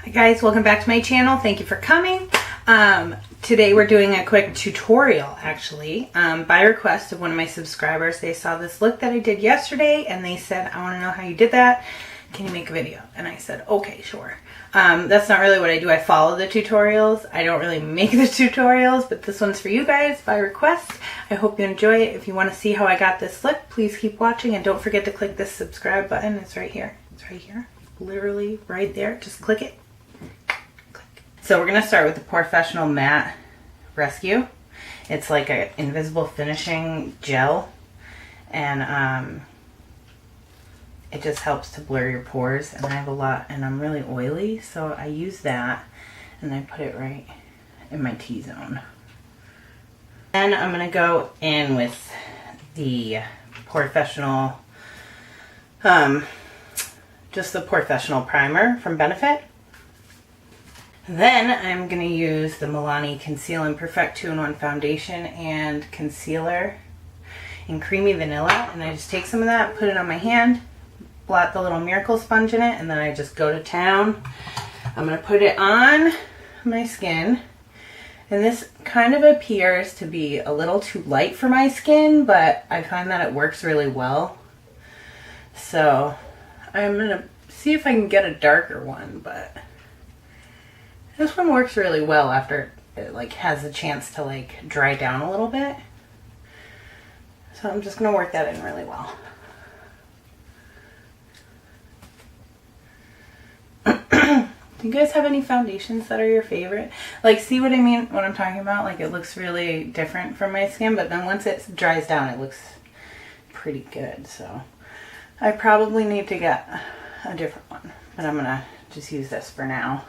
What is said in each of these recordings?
Hi guys, welcome back to my channel. Thank you for coming. Today we're doing a quick tutorial actually by request of one of my subscribers. They saw this look that I did yesterday and they said, I want to know how you did that. Can you make a video? And I said, okay, sure. That's not really what I do. I follow the tutorials. I don't really make the tutorials, but this one's for you guys by request. I hope you enjoy it. If you want to see how I got this look, please keep watching and don't forget to click this subscribe button. It's right here. It's right here. Literally right there. Just click it. So we're going to start with the Porefessional Matte Rescue. It's like an invisible finishing gel, and it just helps to blur your pores, and I have a lot and I'm really oily, so I use that and I put it right in my T-zone. Then I'm going to go in with the Porefessional, just the Porefessional primer from Benefit. Then I'm going to use the Milani Conceal and Perfect 2-in-1 foundation and concealer in Creamy Vanilla, and I just take some of that, put it on my hand, blot the little miracle sponge in it, and then I just go to town. I'm going to put it on my skin, and this kind of appears to be a little too light for my skin, but I find that it works really well. So I'm going to see if I can get a darker one, but this one works really well after it like has a chance to like dry down a little bit. So I'm just going to work that in really well. Do you guys have any foundations that are your favorite? Like, see what I mean, what I'm talking about? Like, it looks really different from my skin, but then once it dries down, it looks pretty good. So I probably need to get a different one, but I'm going to just use this for now.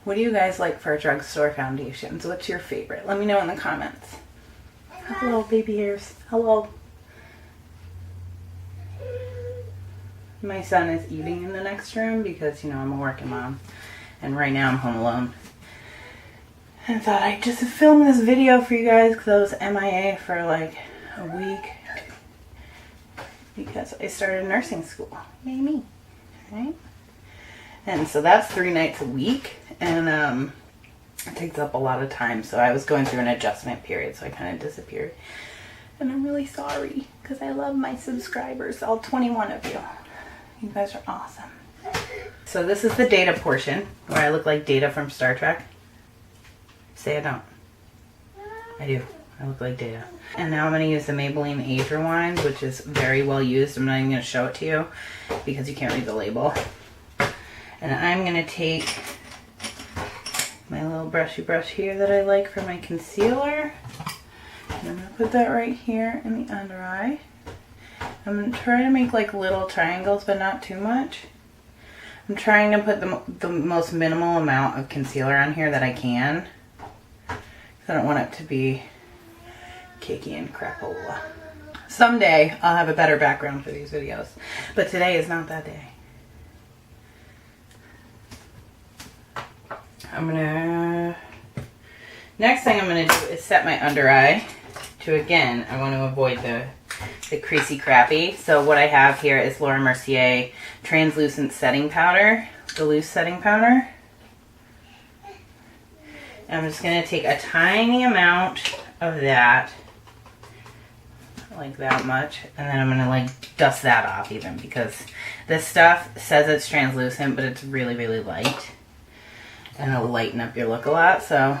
What do you guys like for drugstore foundations? What's your favorite? Let me know in the comments. Hello, baby ears. Hello. My son is eating in the next room because, you know, I'm a working mom. And right now I'm home alone. And I thought I'd just film this video for you guys because I was MIA for like a week. Because I started nursing school. Yay me. Right? And so that's 3 nights a week, and it takes up a lot of time. So I was going through an adjustment period, so I kind of disappeared. And I'm really sorry, because I love my subscribers, all 21 of you. You guys are awesome. So this is the Data portion, where I look like Data from Star Trek. Say I don't. I do. I look like Data. And now I'm going to use the Maybelline Age Rewind, which is very well used. I'm not even going to show it to you, because you can't read the label. And I'm going to take my little brushy brush here that I like for my concealer. And I'm going to put that right here in the under eye. I'm going to try to make like little triangles, but not too much. I'm trying to put the most minimal amount of concealer on here that I can. I don't want it to be cakey and crapola. Someday I'll have a better background for these videos, but today is not that day. Next thing I'm going to do is set my under eye to, again, I want to avoid the creasy crappy. So what I have here is Laura Mercier translucent setting powder, the loose setting powder. And I'm just going to take a tiny amount of that, like that much, and then I'm going to like dust that off even, because this stuff says it's translucent, but it's really, really light. And it'll lighten up your look a lot. So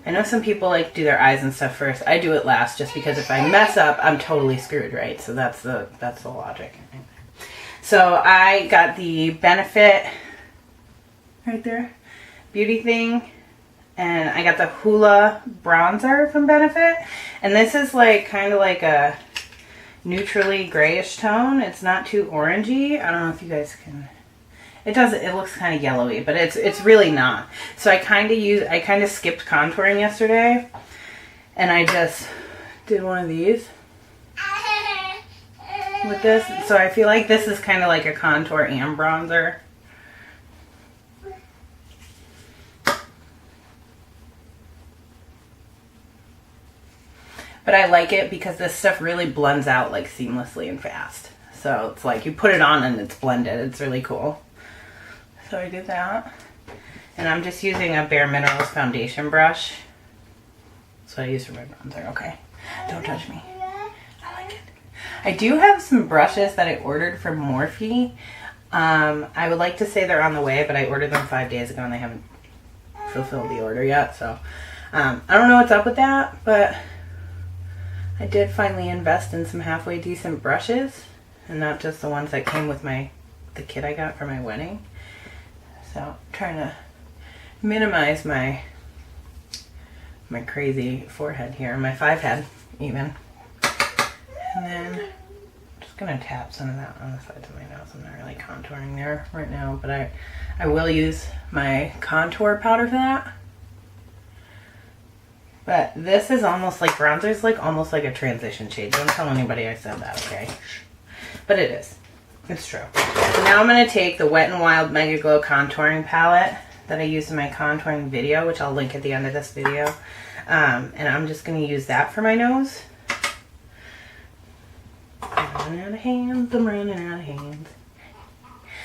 I know some people like do their eyes and stuff first. I do it last just because if I mess up, I'm totally screwed, right? So that's the logic. So I got the Benefit right there, beauty thing, and I got the Hoola bronzer from Benefit. And this is like kind of like a neutrally grayish tone. It's not too orangey. I don't know if you guys can. It does. It looks kind of yellowy, but it's really not. So I kind of skipped contouring yesterday, and I just did one of these with this. So I feel like this is kind of like a contour and bronzer. But I like it because this stuff really blends out like seamlessly and fast. So it's like you put it on and it's blended. It's really cool. So I did that. And I'm just using a Bare Minerals foundation brush. That's what I use for my bronzer. Okay, don't touch me. I like it. I do have some brushes that I ordered from Morphe. I would like to say they're on the way, but I ordered them 5 days ago and they haven't fulfilled the order yet. So I don't know what's up with that, but I did finally invest in some halfway decent brushes and not just the ones that came with the kit I got for my wedding. So I'm trying to minimize my crazy forehead here, my 5 head even. And then I'm just gonna tap some of that on the sides of my nose. I'm not really contouring there right now, but I will use my contour powder for that. But this is almost like bronzer is like almost like a transition shade. Don't tell anybody I said that, okay? But it is. It's true. So now I'm going to take the Wet n Wild Mega Glow contouring palette that I used in my contouring video, which I'll link at the end of this video. And I'm just going to use that for my nose. I'm running out of hands. I'm running out of hands.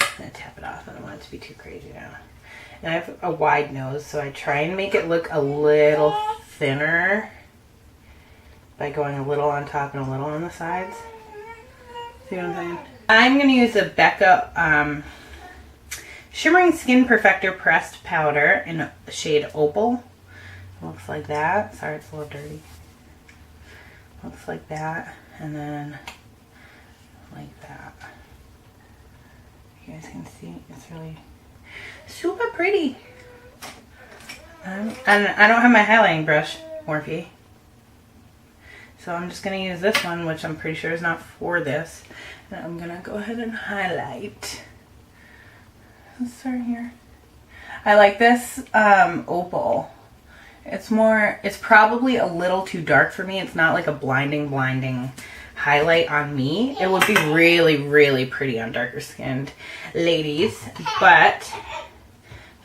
I'm going to tap it off. I don't want it to be too crazy now. And I have a wide nose, so I try and make it look a little thinner by going a little on top and a little on the sides. See what I'm saying? I'm going to use a Becca Shimmering Skin Perfector Pressed Powder in the shade Opal. Looks like that. Sorry, it's a little dirty. Looks like that. And then like that. You guys can see it's really super pretty. And I don't have my highlighting brush, Morphe. So I'm just going to use this one, which I'm pretty sure is not for this. And I'm going to go ahead and highlight. Let's start here. I like this Opal. It's probably a little too dark for me. It's not like a blinding highlight on me. It would be really pretty on darker skinned ladies. But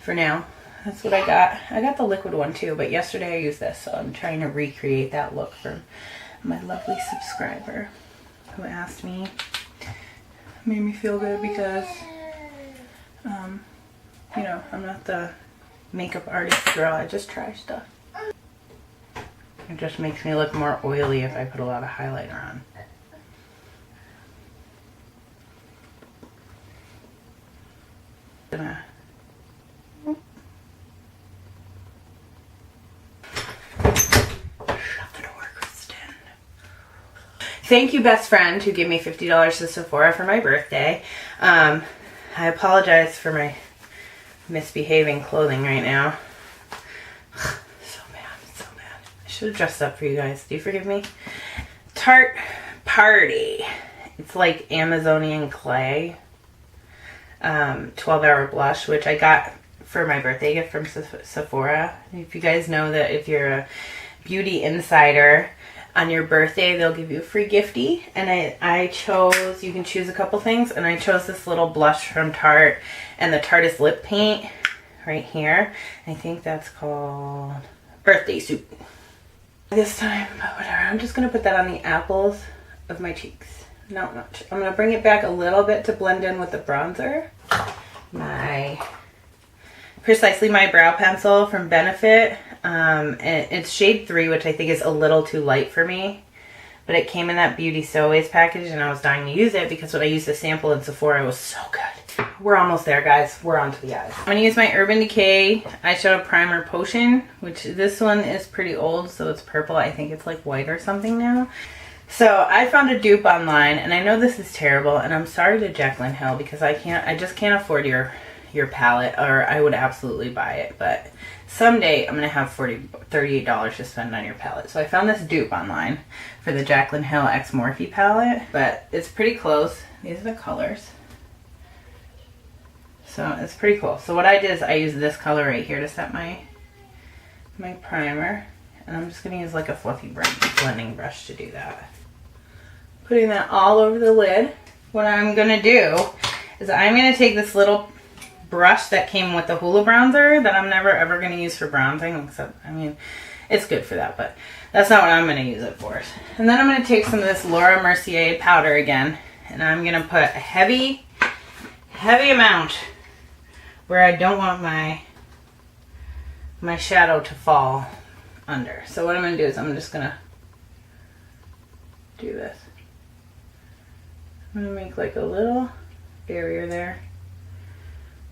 for now, that's what I got. I got the liquid one too, but yesterday I used this, so I'm trying to recreate that look for my lovely subscriber who asked me. It made me feel good because, you know, I'm not the makeup artist girl. I just try stuff. It just makes me look more oily if I put a lot of highlighter on. Gonna thank you, best friend, who gave me $50 to Sephora for my birthday. I apologize for my misbehaving clothing right now. So bad. I should have dressed up for you guys. Do you forgive me? Tarte Partyyy. It's like Amazonian clay. 12-hour blush, which I got for my birthday gift from Sephora. If you guys know that if you're a beauty insider, on your birthday they'll give you a free gifty, and I chose, you can choose a couple things, and I chose this little blush from Tarte, and the Tarte lip paint right here. I think that's called Birthday Suit this time, but whatever. I'm just gonna put that on the apples of my cheeks. Not much. I'm gonna bring it back a little bit to blend in with the bronzer. Precisely my brow pencil from Benefit. And it's shade 3, which I think is a little too light for me. But it came in that Beauty Seways package, and I was dying to use it because when I used the sample in Sephora, it was so good. We're almost there, guys. We're on to the eyes. I'm going to use my Urban Decay Eyeshadow Primer Potion, which this one is pretty old, so it's purple. I think it's like white or something now. So I found a dupe online, and I know this is terrible, and I'm sorry to Jaclyn Hill because I just can't afford your palette, or I would absolutely buy it, but someday I'm going to have $38 to spend on your palette. So I found this dupe online for the Jaclyn Hill X Morphe palette, but it's pretty close. These are the colors. So it's pretty cool. So what I did is I used this color right here to set my primer, and I'm just going to use like a fluffy blending brush to do that. Putting that all over the lid. What I'm going to do is I'm going to take this little brush that came with the Hoola bronzer that I'm never ever going to use for bronzing, except, I mean, it's good for that, but that's not what I'm going to use it for. And then I'm going to take some of this Laura Mercier powder again, and I'm going to put a heavy amount where I don't want my shadow to fall under. So what I'm going to do is I'm just going to do this. I'm going to make like a little area there.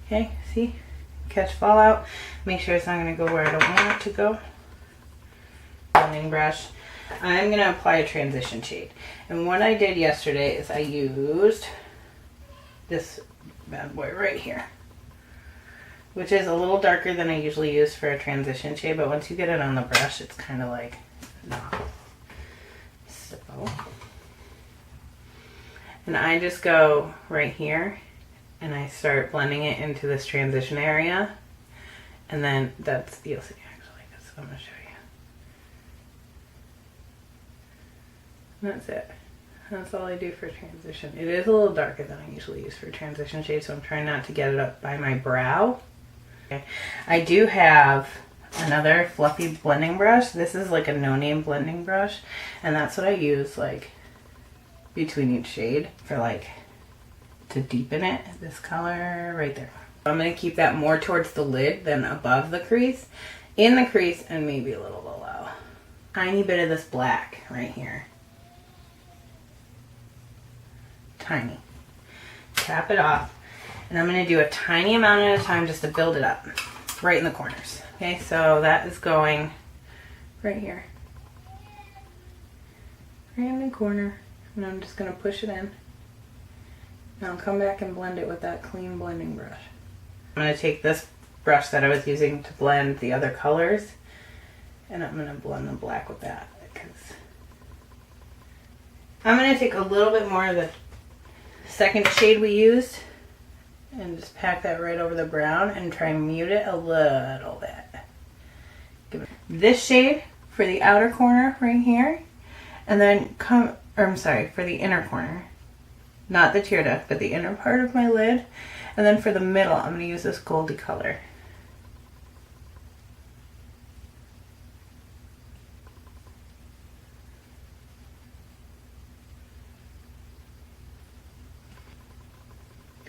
Okay, see? Catch fallout. Make sure it's not going to go where I don't want it to go. Blending brush. I'm going to apply a transition shade. And what I did yesterday is I used this bad boy right here, which is a little darker than I usually use for a transition shade, but once you get it on the brush, it's kind of like, not so. And I just go right here and I start blending it into this transition area. And then that's, you'll see actually, that's what I'm going to show you. And that's it. That's all I do for transition. It is a little darker than I usually use for transition shade, so I'm trying not to get it up by my brow. Okay. I do have another fluffy blending brush. This is like a no-name blending brush, and that's what I use like between each shade for like to deepen it. This color right there. I'm going to keep that more towards the lid than above the crease, in the crease, and maybe a little below. Tiny bit of this black right here. Tiny. Tap it off, and I'm going to do a tiny amount at a time just to build it up right in the corners. Okay, so that is going right here, right in the corner, and I'm just going to push it in. Now I'll come back and blend it with that clean blending brush. I'm going to take this brush that I was using to blend the other colors, and I'm going to blend the black with that, because I'm going to take a little bit more of the second shade we used and just pack that right over the brown and try and mute it a little bit. Give it this shade for the outer corner right here, and then for the inner corner, not the tear duct, but the inner part of my lid, and then for the middle I'm going to use this goldy color.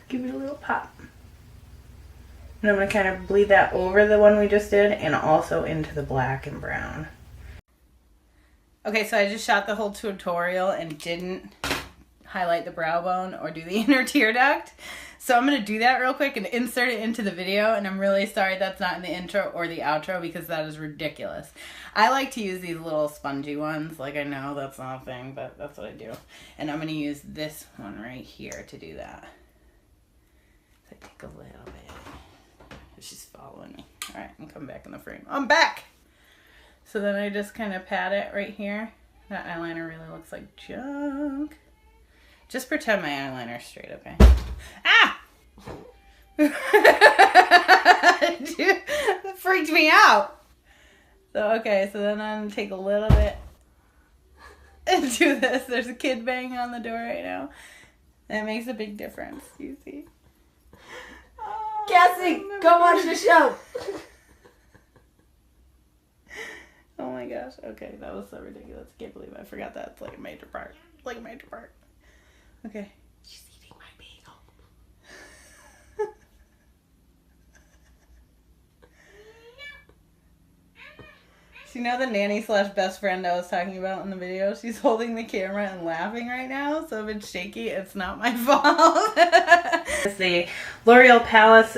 Give it a little pop. And I'm going to kind of bleed that over the one we just did and also into the black and brown. Okay, so I just shot the whole tutorial and didn't highlight the brow bone or do the inner tear duct. So I'm going to do that real quick and insert it into the video, and I'm really sorry that's not in the intro or the outro because that is ridiculous. I like to use these little spongy ones. Like, I know that's not a thing, but that's what I do. And I'm going to use this one right here to do that. I take a little bit. She's following me. Alright, I'm coming back in the frame. I'm back! So then I just kind of pat it right here. That eyeliner really looks like junk. Just pretend my eyeliner's straight, okay? Ah! Dude, that freaked me out. So, okay, so then I'm going to take a little bit and do this. There's a kid banging on the door right now. That makes a big difference, you see? Cassie, go watch the show. Oh my gosh. Okay, that was so ridiculous. I can't believe I forgot that. It's like a major part. Like a major part. Okay. She's eating my bagel. So you know the nanny slash best friend I was talking about in the video? She's holding the camera and laughing right now, so if it's shaky, it's not my fault. It's the L'Oreal Palace.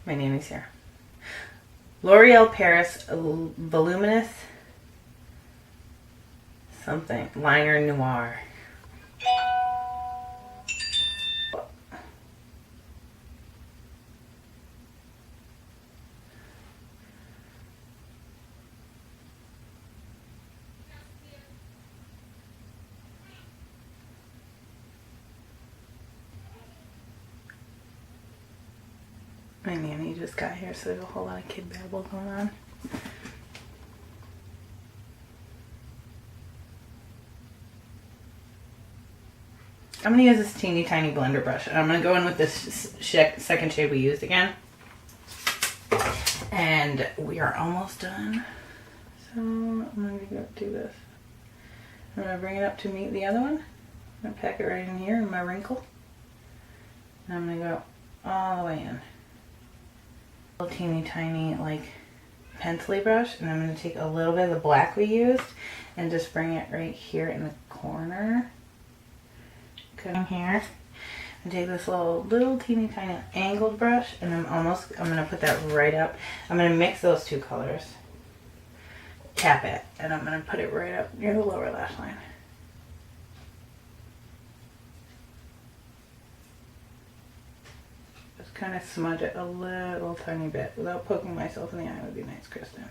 My nanny's here. L'Oreal Paris Voluminous something liner noir. My nanny just got here, so there's a whole lot of kid babble going on. I'm going to use this teeny tiny blender brush. And I'm going to go in with this second shade we used again. And we are almost done. So I'm going to go do this. I'm going to bring it up to meet the other one. I'm going to pack it right in here in my wrinkle. And I'm going to go all the way in. A little teeny tiny like pencil brush, and I'm going to take a little bit of the black we used and just bring it right here in the corner. Come here and take this little teeny tiny angled brush, and I'm going to put that right up. I'm going to mix those two colors. Tap it, and I'm going to put it right up near the lower lash line. Just kind of smudge it a little tiny bit without poking myself in the eye would be nice, Kristen.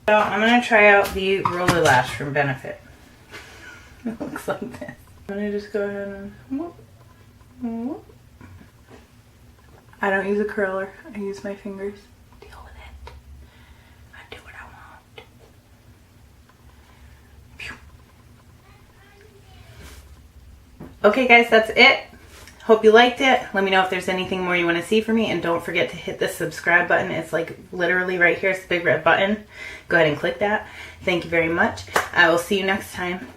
So I'm going to try out the roller lash from Benefit. It looks like this. I'm going to just go ahead and whoop, whoop. I don't use a curler. I use my fingers. Deal with it. I do what I want. Phew. Okay guys, that's it. Hope you liked it. Let me know if there's anything more you want to see from me, and don't forget to hit the subscribe button. It's like literally right here. It's the big red button. Go ahead and click that. Thank you very much. I will see you next time.